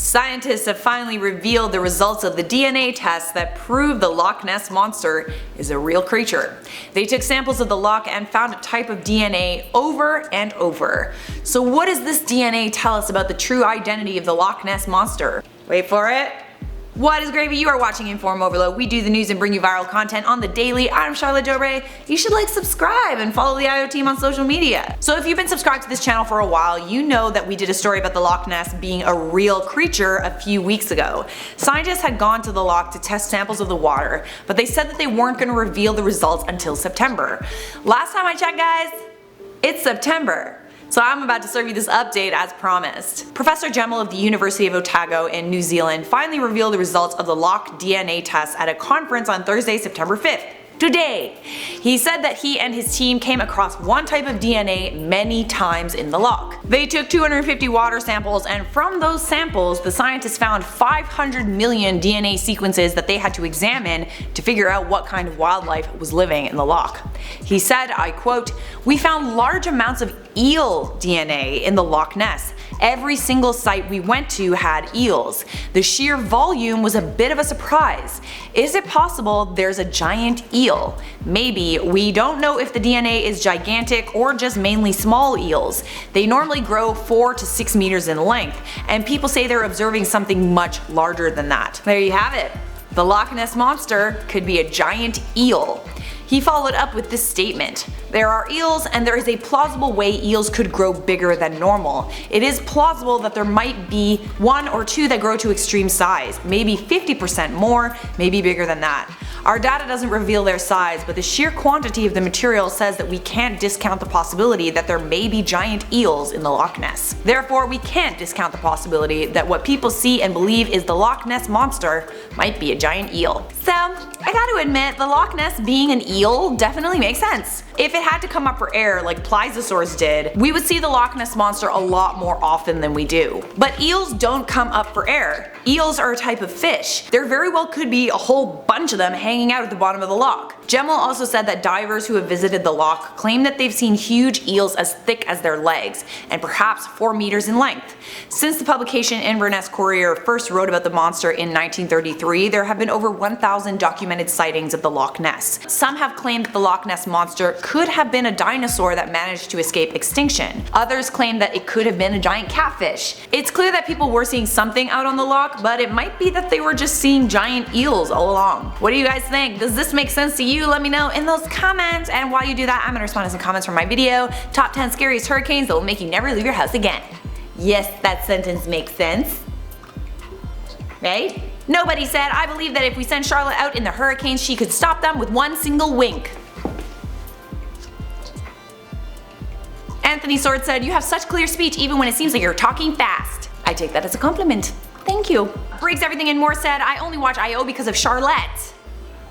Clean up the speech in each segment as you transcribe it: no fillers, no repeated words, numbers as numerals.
Scientists have finally revealed the results of the DNA tests that prove the Loch Ness Monster is a real creature. They took samples of the loch and found a type of DNA over and over. So what does this DNA tell us about the true identity of the Loch Ness Monster? Wait for it. What is gravy? You are watching Inform Overload. We do the news and bring you viral content on the daily. I'm Charlotte Dobre. You should subscribe and follow the IO team on social media. So if you've been subscribed to this channel for a while, you know that we did a story about the Loch Ness being a real creature a few weeks ago. Scientists had gone to the loch to test samples of the water, but they said that they weren't going to reveal the results until September. Last time I checked, guys, it's September. So I'm about to serve you this update as promised. Professor Gemmell of the University of Otago in New Zealand finally revealed the results of the loch DNA test at a conference on Thursday, September 5th. Today! He said that he and his team came across one type of DNA many times in the loch. They took 250 water samples, and from those samples the scientists found 500 million DNA sequences that they had to examine to figure out what kind of wildlife was living in the loch. He said, I quote, "We found large amounts of eel DNA in the Loch Ness. Every single site we went to had eels. The sheer volume was a bit of a surprise. Is it possible there's a giant eel? Maybe. We don't know if the DNA is gigantic or just mainly small eels. They normally grow 4 to 6 meters in length, and people say they're observing something much larger than that." There you have it. The Loch Ness Monster could be a giant eel. He followed up with this statement: "There are eels, and there is a plausible way eels could grow bigger than normal. It is plausible that there might be 1 or 2 that grow to extreme size, maybe 50% more, maybe bigger than that. Our data doesn't reveal their size, but the sheer quantity of the material says that we can't discount the possibility that there may be giant eels in the Loch Ness. Therefore, we can't discount the possibility that what people see and believe is the Loch Ness Monster might be a giant eel." So, I gotta admit, the Loch Ness being an eel definitely makes sense. If it had to come up for air like plesiosaurs did, we would see the Loch Ness Monster a lot more often than we do. But eels don't come up for air. Eels are a type of fish. There very well could be a whole bunch of them hanging out at the bottom of the loch. Gemmell also said that divers who have visited the loch claim that they've seen huge eels as thick as their legs, and perhaps 4 meters in length. Since the publication Inverness Courier first wrote about the monster in 1933, there have been over 1,000 documented sightings of the Loch Ness. Some have claimed that the Loch Ness Monster could have been a dinosaur that managed to escape extinction. Others claim that it could have been a giant catfish. It's clear that people were seeing something out on the loch, but it might be that they were just seeing giant eels all along. What do you guys think? Does this make sense to you? Let me know in those comments, and while you do that, I'm gonna respond to some comments from my video, Top 10 Scariest Hurricanes That Will Make You Never Leave Your House Again. Yes, that sentence makes sense. Right? Nobody said, "I believe that if we send Charlotte out in the hurricanes, she could stop them with one single wink." Anthony Sword said, "You have such clear speech even when it seems like you're talking fast." I take that as a compliment. Thank you. Breaks Everything and More said, "I only watch IO because of Charlotte."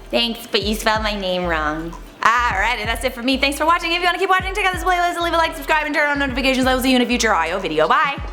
Thanks, but you spelled my name wrong. Alrighty, that's it for me. Thanks for watching. If you want to keep watching, check out this playlist and leave a like, subscribe, and turn on notifications. I will see you in a future IO video. Bye!